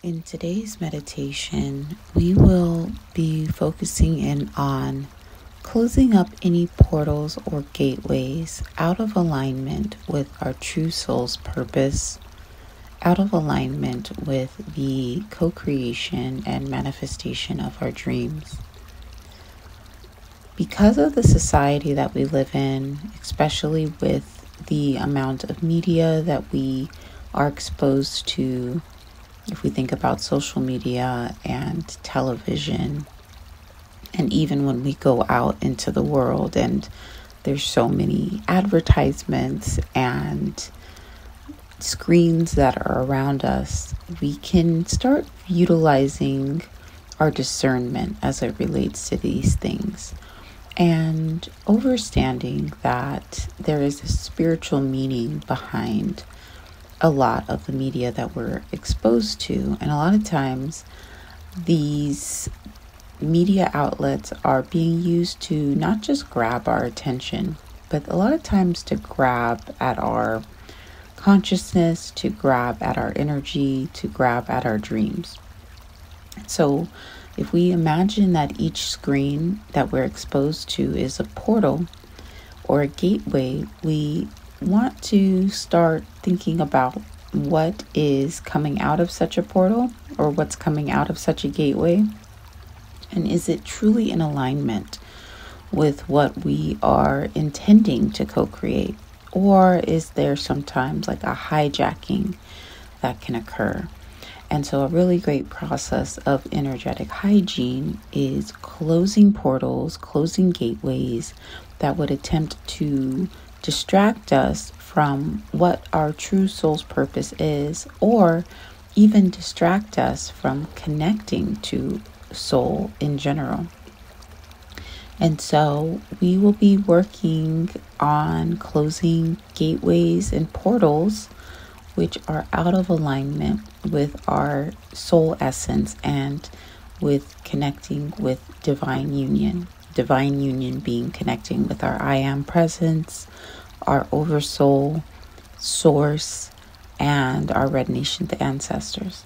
In today's meditation, we will be focusing in on closing up any portals or gateways out of alignment with our true soul's purpose, out of alignment with the co-creation and manifestation of our dreams. Because of the society that we live in, especially with the amount of media that we are exposed to, if we think about social media and television, and even when we go out into the world and there's so many advertisements and screens that are around us, we can start utilizing our discernment as it relates to these things and understanding that there is a spiritual meaning behind a lot of the media that we're exposed to. And a lot of times these media outlets are being used to not just grab our attention, but a lot of times to grab at our consciousness, to grab at our energy, to grab at our dreams. So if we imagine that each screen that we're exposed to is a portal or a gateway, we want to start thinking about what is coming out of such a portal or what's coming out of such a gateway, and is it truly in alignment with what we are intending to co-create, or is there sometimes like a hijacking that can occur? And so a really great process of energetic hygiene is closing portals, closing gateways that would attempt to distract us from what our true soul's purpose is, or even distract us from connecting to soul in general. And so we will be working on closing gateways and portals which are out of alignment with our soul essence and with connecting with divine union. Divine union being connecting with our I am presence, our oversoul, source, and our red nation, the ancestors.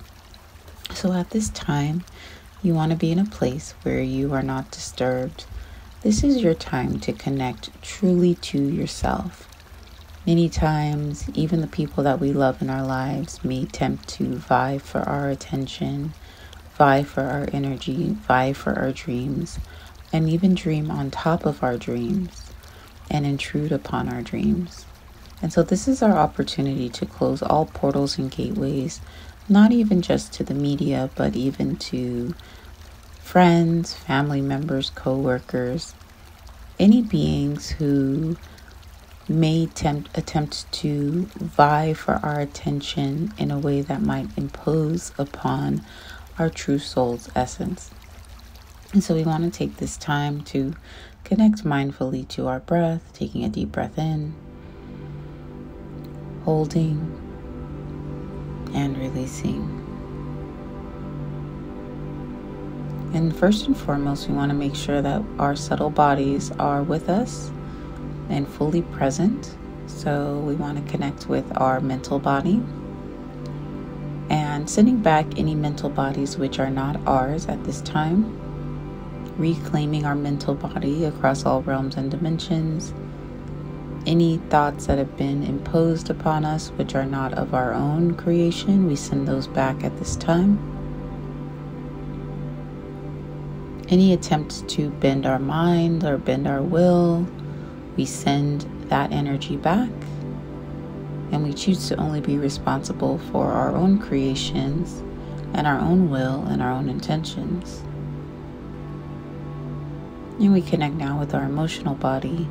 So at this time, you want to be in a place where you are not disturbed. This is your time to connect truly to yourself. Many times, even the people that we love in our lives may tempt to vie for our attention, vie for our energy, vie for our dreams, and even dream on top of our dreams and intrude upon our dreams. And so this is our opportunity to close all portals and gateways, not even just to the media, but even to friends, family members, co-workers, any beings who may attempt to vie for our attention in a way that might impose upon our true soul's essence. And so we want to take this time to connect mindfully to our breath, taking a deep breath in, holding, and releasing. And first and foremost, we want to make sure that our subtle bodies are with us and fully present. So we want to connect with our mental body and sending back any mental bodies which are not ours at this time. Reclaiming our mental body across all realms and dimensions. Any thoughts that have been imposed upon us which are not of our own creation, we send those back at this time. Any attempts to bend our mind or bend our will, we send that energy back. And we choose to only be responsible for our own creations and our own will and our own intentions. And we connect now with our emotional body.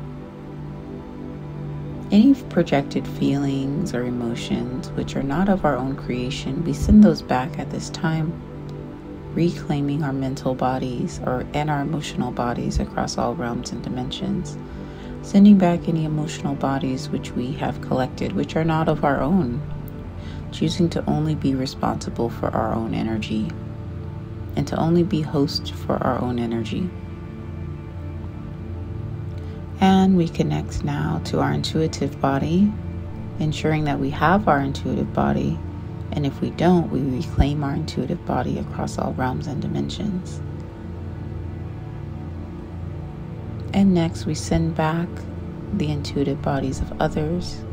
Any projected feelings or emotions which are not of our own creation, we send those back at this time, reclaiming our mental bodies and our emotional bodies across all realms and dimensions. Sending back any emotional bodies which we have collected, which are not of our own, choosing to only be responsible for our own energy and to only be host for our own energy. And we connect now to our intuitive body, ensuring that we have our intuitive body And if we don't, we reclaim our intuitive body across all realms and dimensions. And next, we send back the intuitive bodies of others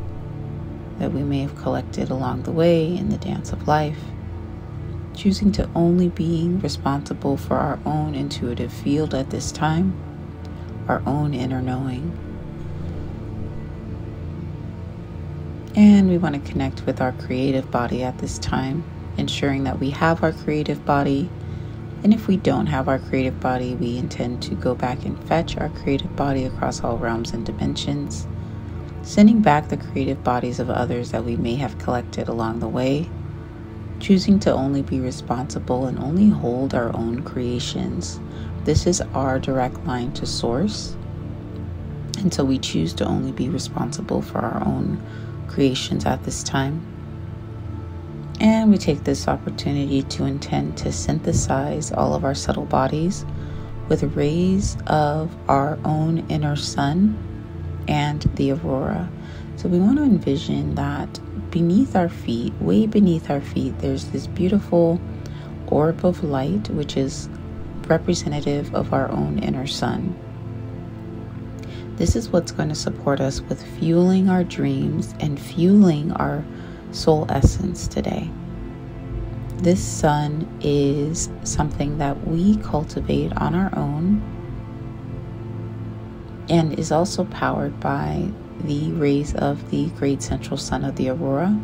that we may have collected along the way in the dance of life, choosing to only being responsible for our own intuitive field at this time, our own inner knowing. And we want to connect with our creative body at this time, ensuring that we have our creative body. And if we don't have our creative body, we intend to go back and fetch our creative body across all realms and dimensions, sending back the creative bodies of others that we may have collected along the way, choosing to only be responsible and only hold our own creations. This is our direct line to source. And so we choose to only be responsible for our own creations at this time. And we take this opportunity to intend to synthesize all of our subtle bodies with rays of our own inner sun and the aurora. So we want to envision that beneath our feet, way beneath our feet, there's this beautiful orb of light, which is representative of our own inner sun. This is what's going to support us with fueling our dreams and fueling our soul essence today. This sun is something that we cultivate on our own and is also powered by the rays of the great central sun of the aurora.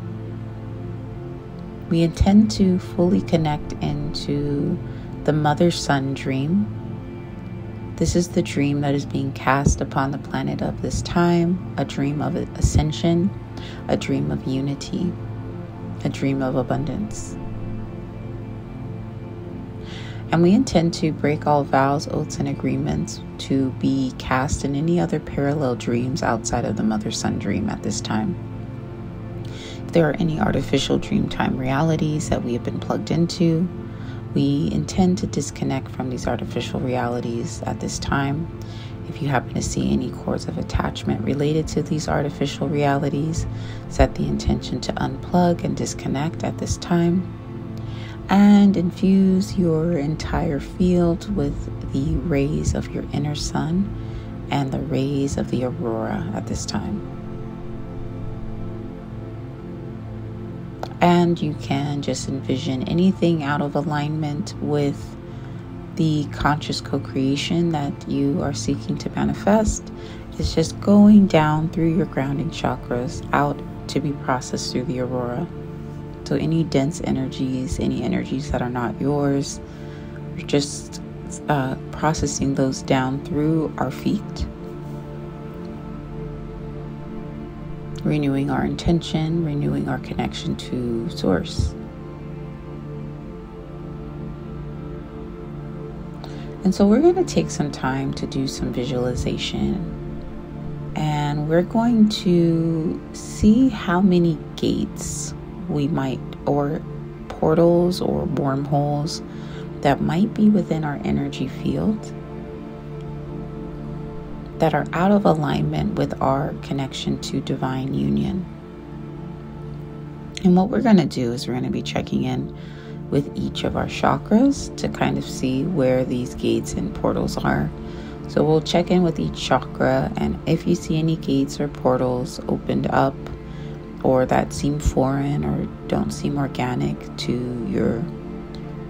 We intend to fully connect into the mother sun dream. This is the dream that is being cast upon the planet of this time, a dream of ascension, a dream of unity, a dream of abundance. And we intend to break all vows, oaths, and agreements to be cast in any other parallel dreams outside of the mother sun dream at this time. If there are any artificial dream time realities that we have been plugged into, we intend to disconnect from these artificial realities at this time. If you happen to see any cords of attachment related to these artificial realities, set the intention to unplug and disconnect at this time. And infuse your entire field with the rays of your inner sun and the rays of the aurora at this time. And you can just envision anything out of alignment with the conscious co-creation that you are seeking to manifest. It's just going down through your grounding chakras out to be processed through the aurora. So any dense energies, any energies that are not yours, we're just processing those down through our feet. Renewing our intention, renewing our connection to source. And so we're going to take some time to do some visualization. And we're going to see how many gates we might, or portals or wormholes that might be within our energy field that are out of alignment with our connection to divine union. And what we're going to do is we're going to be checking in with each of our chakras to kind of see where these gates and portals are. So we'll check in with each chakra, and if you see any gates or portals opened up or that seem foreign or don't seem organic to your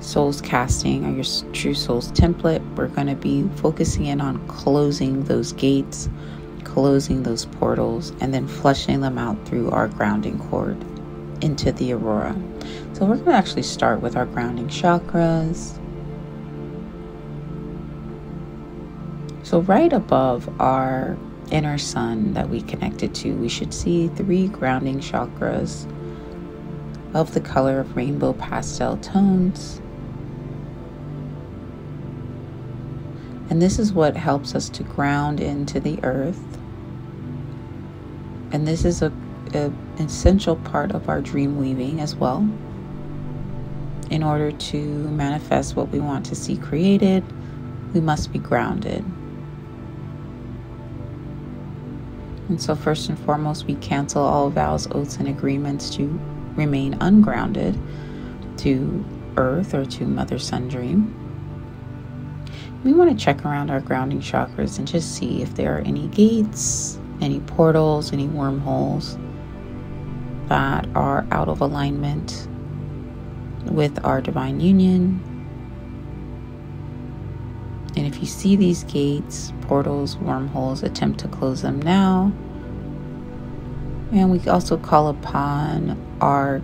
soul's casting or your true soul's template, we're going to be focusing in on closing those gates, closing those portals, and then flushing them out through our grounding cord into the aurora. So we're going to actually start with our grounding chakras. So right above our inner sun that we connected to, we should see 3 grounding chakras of the color of rainbow pastel tones. And this is what helps us to ground into the earth. And this is an essential part of our dream weaving as well. In order to manifest what we want to see created, we must be grounded. And so first and foremost, we cancel all vows, oaths, and agreements to remain ungrounded to Earth or to Mother Sun Dream, we want to check around our grounding chakras and just see if there are any gates, any portals, any wormholes that are out of alignment with our divine union. And if you see these gates, portals, wormholes, attempt to close them now. And we also call upon our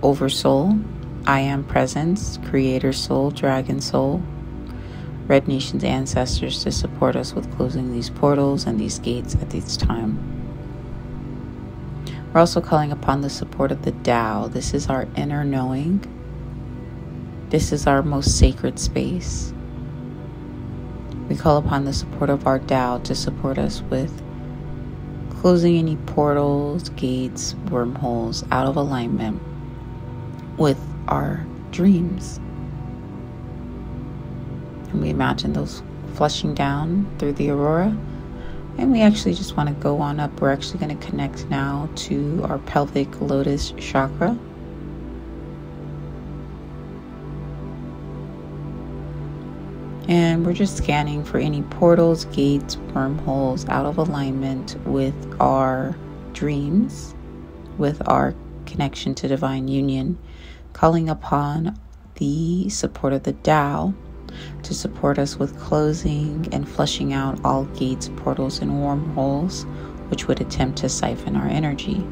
Oversoul, I Am Presence, Creator Soul, Dragon Soul, Red Nation's ancestors to support us with closing these portals and these gates at this time. We're also calling upon the support of the Tao. This is our inner knowing. This is our most sacred space. We call upon the support of our Tao to support us with closing any portals, gates, wormholes out of alignment with our dreams. And we imagine those flushing down through the aurora. And we actually just want to go on up. We're actually going to connect now to our pelvic lotus chakra. And we're just scanning for any portals, gates, wormholes out of alignment with our dreams, with our connection to divine union, calling upon the support of the Tao to support us with closing and flushing out all gates, portals, and wormholes which would attempt to siphon our energy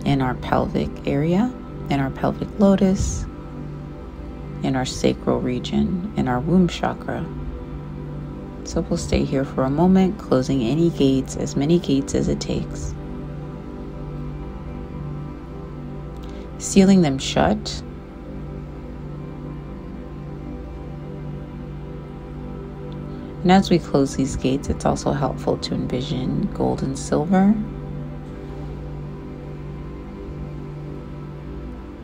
in our pelvic area, in our pelvic lotus, in our sacral region, in our womb chakra. So we'll stay here for a moment, closing any gates, as many gates as it takes. Sealing them shut. And as we close these gates, it's also helpful to envision gold and silver.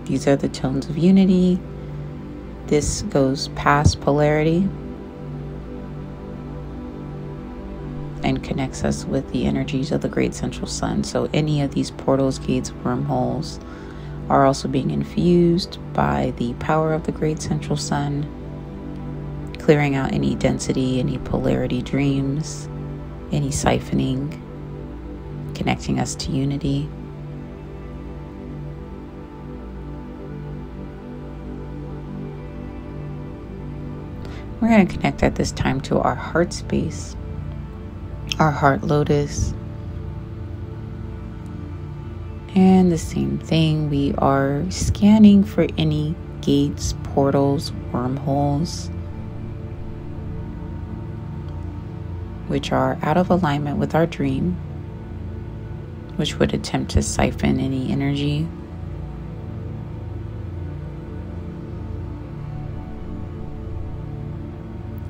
These are the tones of unity. This goes past polarity and connects us with the energies of the great central sun. So any of these portals, gates, wormholes are also being infused by the power of the great central sun, clearing out any density, any polarity dreams, any siphoning, connecting us to unity. We're going to connect at this time to our heart space, our heart lotus. And the same thing, we are scanning for any gates, portals, wormholes, which are out of alignment with our dream, which would attempt to siphon any energy.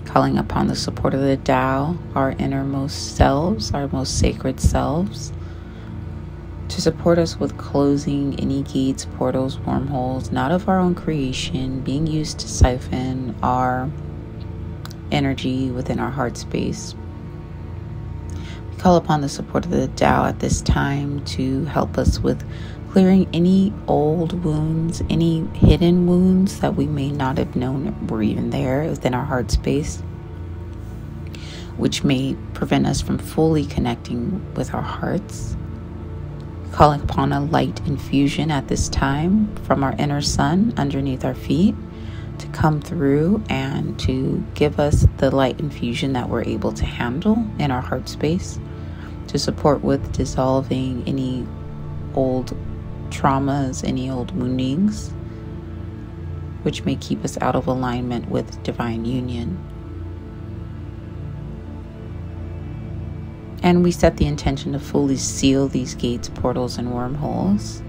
Calling upon the support of the Tao, our innermost selves, our most sacred selves, to support us with closing any gates, portals, wormholes, not of our own creation, being used to siphon our energy within our heart space. We call upon the support of the Tao at this time to help us with clearing any old wounds, any hidden wounds that we may not have known were even there within our heart space, which may prevent us from fully connecting with our hearts. Calling upon a light infusion at this time from our inner sun underneath our feet to come through and to give us the light infusion that we're able to handle in our heart space, to support with dissolving any old traumas, any old woundings, which may keep us out of alignment with divine union. And we set the intention to fully seal these gates, portals, and wormholes,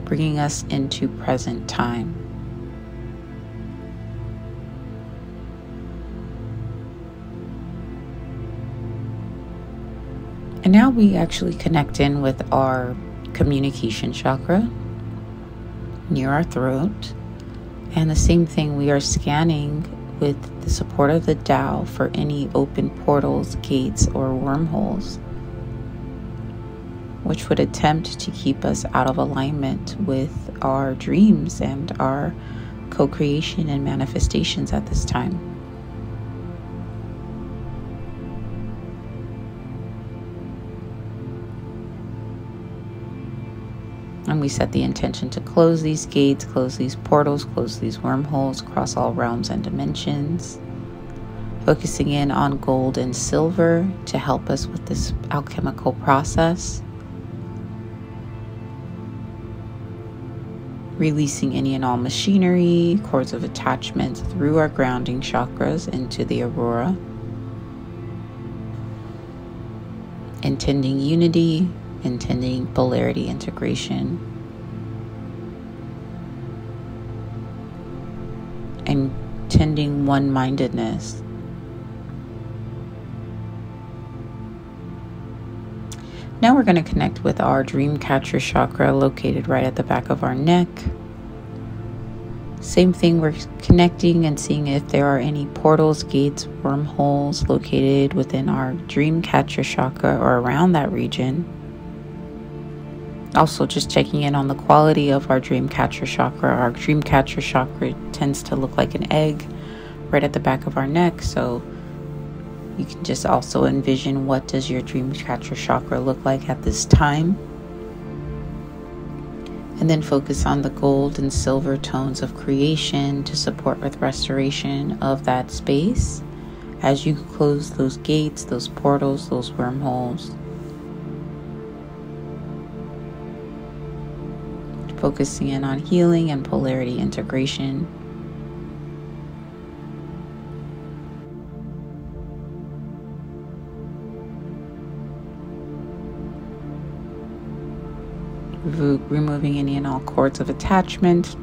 bringing us into present time. And now we actually connect in with our communication chakra near our throat. And the same thing, we are scanning with the support of the Tao for any open portals, gates, or wormholes. which would attempt to keep us out of alignment with our dreams and our co-creation and manifestations at this time. And we set the intention to close these gates, close these portals, close these wormholes, cross all realms and dimensions. Focusing in on gold and silver to help us with this alchemical process. Releasing any and all machinery, cords of attachment through our grounding chakras into the aurora. Intending unity, intending polarity integration. Intending one-mindedness. Now we're going to connect with our dream catcher chakra located right at the back of our neck. Same thing, we're connecting and seeing if there are any portals, gates, wormholes located within our dream catcher chakra or around that region. Also just checking in on the quality of our dream catcher chakra. Our dream catcher chakra tends to look like an egg right at the back of our neck, so you can just also envision what does your dream catcher chakra look like at this time. And then focus on the gold and silver tones of creation to support with restoration of that space as you close those gates, those portals, those wormholes. Focusing in on healing and polarity integration. Removing any and all cords of attachment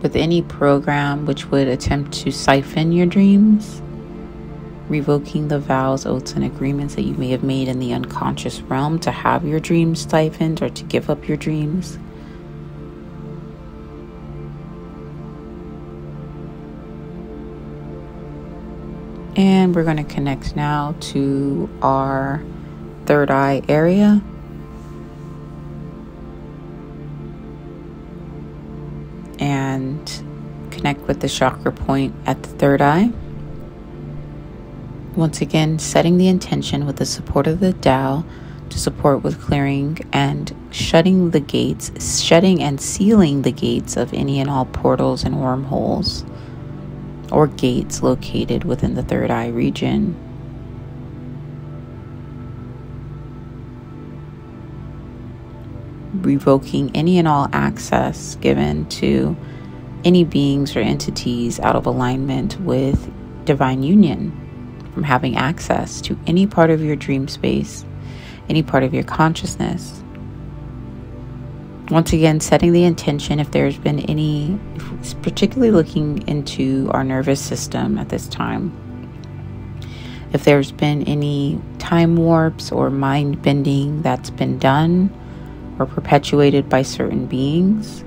with any program which would attempt to siphon your dreams, revoking the vows, oaths, and agreements that you may have made in the unconscious realm to have your dreams siphoned or to give up your dreams. And we're going to connect now to our third eye area. And connect with the chakra point at the third eye. Once again, setting the intention with the support of the Tao to support with clearing and shutting the gates, shutting and sealing the gates of any and all portals and wormholes or gates located within the third eye region. Revoking any and all access given to any beings or entities out of alignment with divine union from having access to any part of your dream space, any part of your consciousness. Once again, setting the intention if there's been any, particularly looking into our nervous system at this time, if there's been any time warps or mind bending that's been done or perpetuated by certain beings,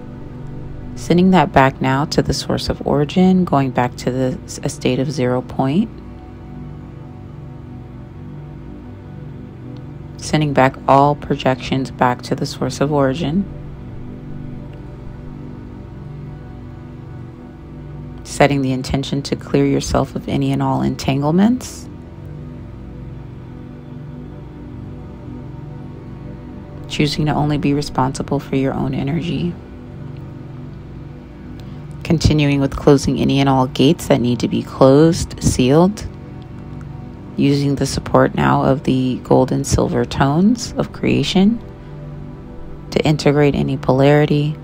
sending that back now to the source of origin, going back to a state of 0 point. Sending back all projections back to the source of origin. Setting the intention to clear yourself of any and all entanglements. Choosing to only be responsible for your own energy. Continuing with closing any and all gates that need to be closed, sealed. Using the support now of the gold and silver tones of creation to integrate any polarity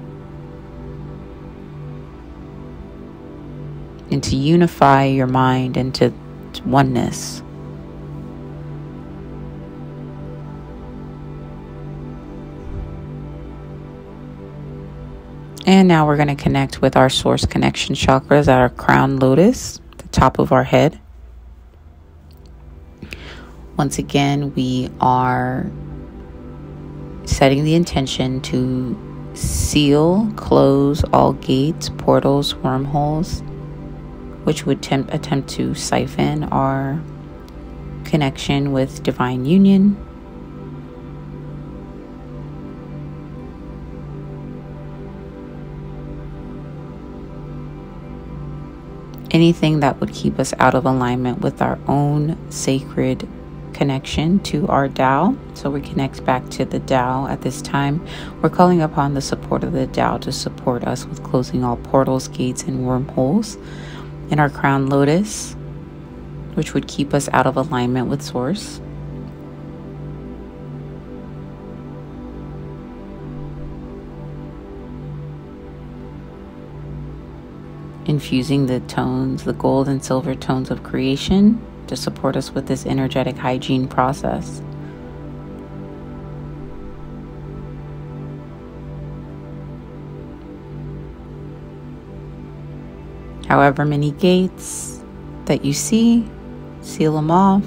and to unify your mind into oneness. And now we're going to connect with our source connection chakras at our crown lotus, the top of our head. Once again, we are setting the intention to seal, close all gates, portals, wormholes, which would attempt to siphon our connection with divine union. Anything that would keep us out of alignment with our own sacred connection to our Tao. So we connect back to the Tao at this time. We're calling upon the support of the Tao to support us with closing all portals, gates, and wormholes in our crown lotus, which would keep us out of alignment with Source. Infusing the tones, the gold and silver tones of creation to support us with this energetic hygiene process. However many gates that you see, seal them off.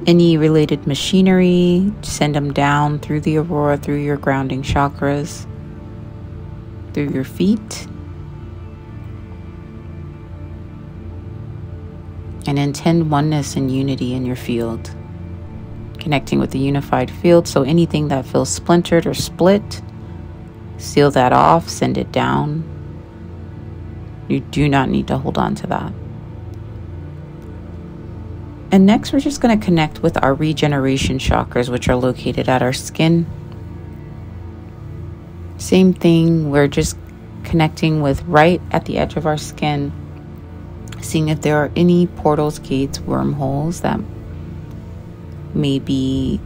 Any related machinery, send them down through the aurora, through your grounding chakras, through your feet. And intend oneness and unity in your field, connecting with the unified field. So anything that feels splintered or split, seal that off, send it down. You do not need to hold on to that. And next, we're just going to connect with our regeneration chakras, which are located at our skin. Same thing, we're just connecting with right at the edge of our skin, seeing if there are any portals, gates, wormholes that may be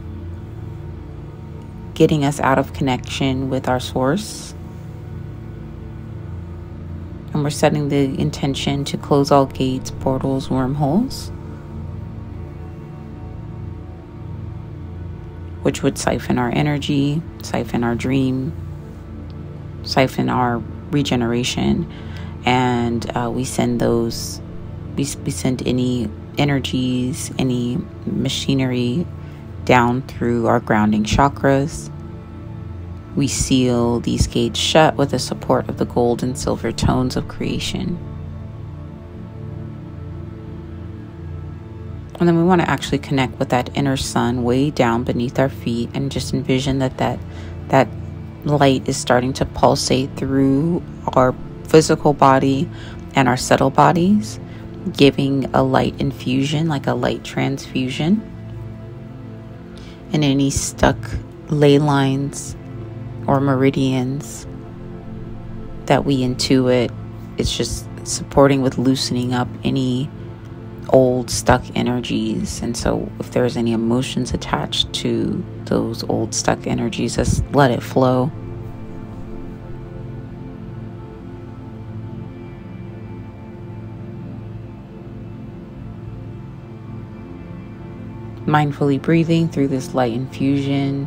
getting us out of connection with our source. And we're setting the intention to close all gates, portals, wormholes, which would siphon our energy, siphon our dream, siphon our regeneration. And we send those, we send any energies, any machinery down through our grounding chakras. We seal these gates shut with the support of the gold and silver tones of creation. And then we want to actually connect with that inner sun way down beneath our feet, and just envision that light is starting to pulsate through our physical body and our subtle bodies, giving a light infusion, like a light transfusion. And any stuck ley lines or meridians that we intuit, it's just supporting with loosening up any old stuck energies. And so if there's any emotions attached to those old stuck energies, just let it flow. Mindfully breathing through this light infusion.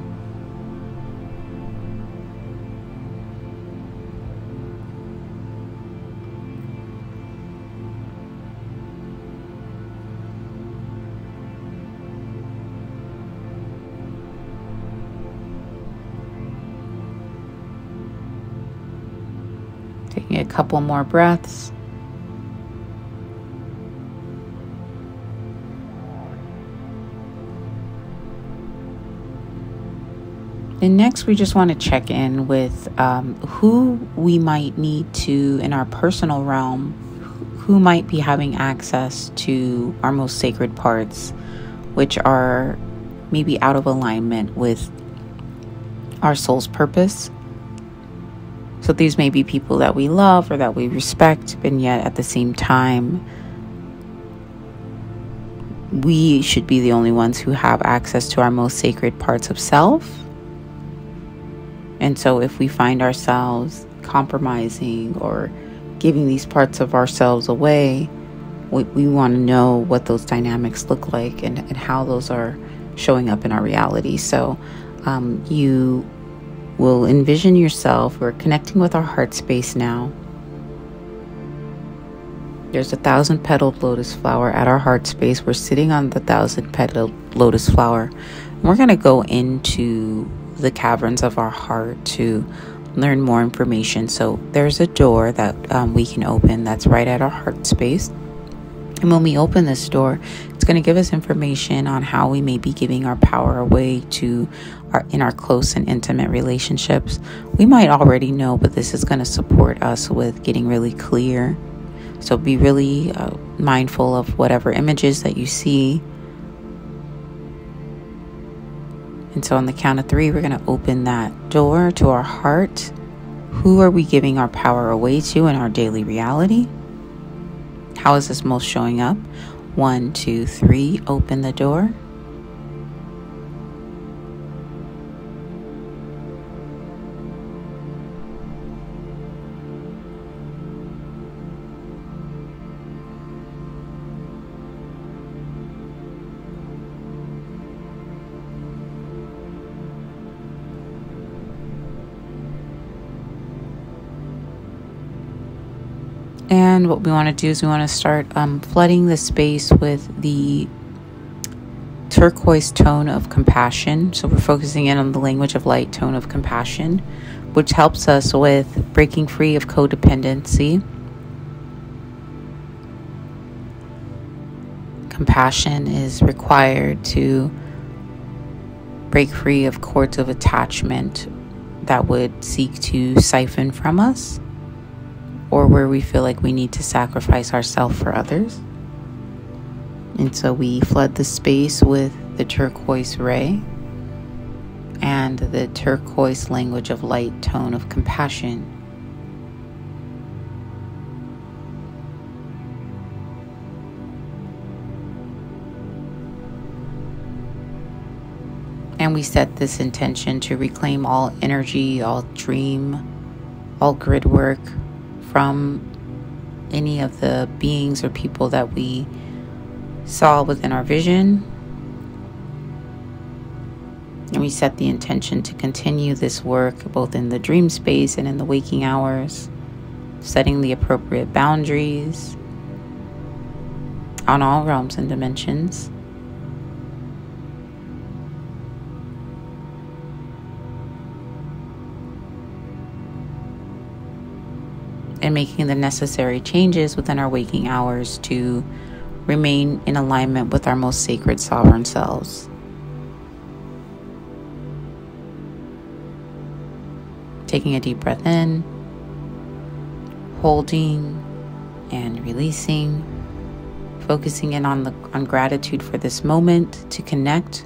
Taking a couple more breaths. And next, we just want to check in with who we might need to, in our personal realm, who might be having access to our most sacred parts, which are maybe out of alignment with our soul's purpose. So these may be people that we love or that we respect, and yet at the same time, we should be the only ones who have access to our most sacred parts of self. And so if we find ourselves compromising or giving these parts of ourselves away, we want to know what those dynamics look like and how those are showing up in our reality. So you will envision yourself, we're connecting with our heart space now. There's a 1,000-petaled lotus flower at our heart space. We're sitting on the 1,000-petaled lotus flower. And we're going to go into the caverns of our heart to learn more information. So there's a door that we can open that's right at our heart space. And when we open this door, It's going to give us information on how we may be giving our power away in our close and intimate relationships. We might already know, but this is going to support us with getting really clear. So be really mindful of whatever images that you see. And so on the count of 3, we're going to open that door to our heart. Who are we giving our power away to in our daily reality? How is this most showing up? 1, 2, 3, open the door. And what we want to do is we want to start flooding the space with the turquoise tone of compassion. So we're focusing in on the language of light tone of compassion, which helps us with breaking free of codependency. Compassion is required to break free of cords of attachment that would seek to siphon from us, or where we feel like we need to sacrifice ourselves for others. And so we flood the space with the turquoise ray and the turquoise language of light tone of compassion. And we set this intention to reclaim all energy, all dream, all grid work from any of the beings or people that we saw within our vision. And we set the intention to continue this work both in the dream space and in the waking hours, setting the appropriate boundaries on all realms and dimensions. And making the necessary changes within our waking hours to remain in alignment with our most sacred sovereign selves. Taking a deep breath in, holding and releasing, focusing in on gratitude for this moment to connect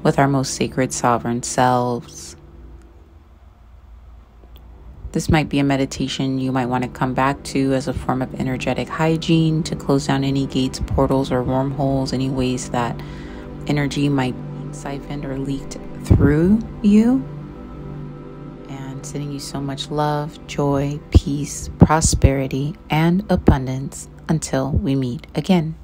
with our most sacred sovereign selves. This might be a meditation you might want to come back to as a form of energetic hygiene to close down any gates, portals, or wormholes, any ways that energy might be siphoned or leaked through you. And sending you so much love, joy, peace, prosperity, and abundance until we meet again.